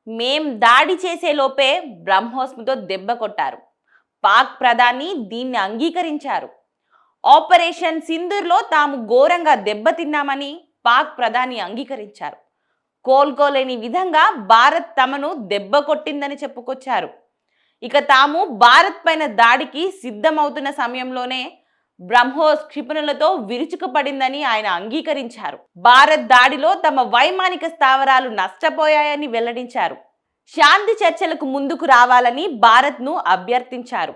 మేం దాడి చేసే లోపే బ్రహ్మోస్ముతో దెబ్బ కొట్టారు. పాక్ ప్రధాని దీన్ని అంగీకరించారు. ఆపరేషన్ సింధూర్లో తాము ఘోరంగా దెబ్బతిన్నామని పాక్ ప్రధాని అంగీకరించారు. కోలుకోలేని విధంగా భారత్ తమను దెబ్బ కొట్టిందని చెప్పుకొచ్చారు. ఇక తాము భారత్ పైన దాడికి సిద్ధమవుతున్న సమయంలోనే బ్రహ్మోస్ క్షిపణులతో విరుచుకుపడిందని ఆయన అంగీకరించారు. భారత్ దాడిలో తమ వైమానిక స్థావరాలు నష్టపోయాయని వెల్లడించారు. శాంతి చర్చలకు ముందుకు రావాలని భారత్ను అభ్యర్థించారు.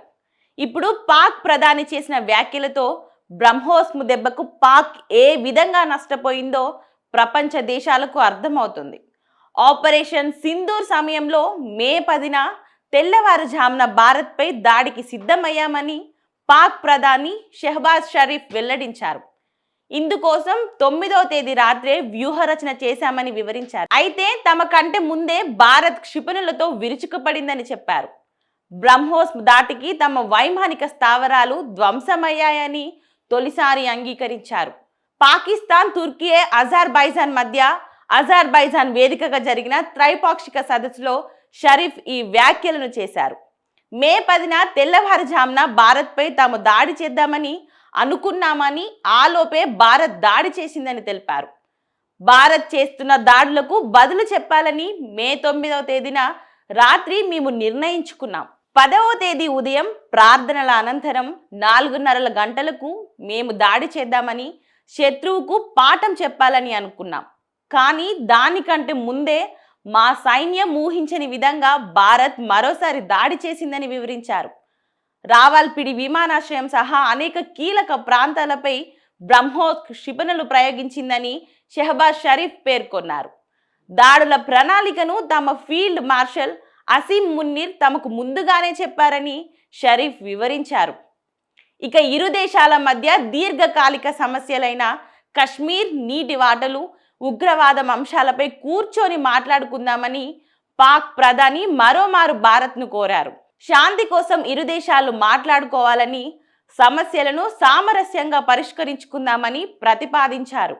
ఇప్పుడు పాక్ ప్రధాని చేసిన వ్యాఖ్యలతో బ్రహ్మోస్ దెబ్బకు పాక్ ఏ విధంగా నష్టపోయిందో ప్రపంచ దేశాలకు అర్థమవుతుంది. ఆపరేషన్ సింధూర్ సమయంలో మే 10న తెల్లవారుజామున భారత్పై దాడికి సిద్ధమయ్యామని పాక్ ప్రధాని షెహబాజ్ షరీఫ్ వెల్లడించారు. ఇందుకోసం 9వ తేదీ రాత్రే వ్యూహరచన చేశామని వివరించారు. అయితే తమ కంటే ముందే భారత్ క్షిపణులతో విరుచుకుపడిందని చెప్పారు. బ్రహ్మోస్ దాటికి తమ వైమానిక స్థావరాలు ధ్వంసమయ్యాయని తొలిసారి అంగీకరించారు. పాకిస్తాన్, తుర్కియే, అజర్బైజాన్ మధ్య అజర్బైజాన్ వేదికగా జరిగిన త్రైపాక్షిక సదస్సులో షరీఫ్ ఈ వ్యాఖ్యలను చేశారు. మే 10న తెల్లవారుజామున భారత్పై తాము దాడి చేద్దామని అనుకున్నామని, ఆలోపే భారత్ దాడి చేసిందని తెలిపారు. భారత్ చేస్తున్న దాడులకు బదులు చెప్పాలని మే 9వ తేదీన రాత్రి మేము నిర్ణయించుకున్నాం. 10వ తేదీ ఉదయం ప్రార్థనల అనంతరం 4:30 గంటలకు మేము దాడి చేద్దామని, శత్రువుకు పాఠం చెప్పాలని అనుకున్నాం. కానీ దానికంటే ముందే మా సైన్యం ఊహించని విధంగా భారత్ మరోసారి దాడి చేసిందని వివరించారు. రావల్పిడి విమానాశ్రయం సహా అనేక కీలక ప్రాంతాలపై బ్రహ్మోస్ క్షిపణులు ప్రయోగించిందని షెహబాజ్ షరీఫ్ పేర్కొన్నారు. దాడుల ప్రణాళికను తమ ఫీల్డ్ మార్షల్ అసీం మున్నీర్ తమకు ముందుగానే చెప్పారని షరీఫ్ వివరించారు. ఇక ఇరు దేశాల మధ్య దీర్ఘకాలిక సమస్యలైన కశ్మీర్, నీటి వాటలు, ఉగ్రవాదం అంశాలపై కూర్చొని మాట్లాడుకుందామని పాక్ ప్రధాని మరోమారు భారత్ను కోరారు. శాంతి కోసం ఇరు దేశాలు మాట్లాడుకోవాలని, సమస్యలను సామరస్యంగా పరిష్కరించుకుందామని ప్రతిపాదించారు.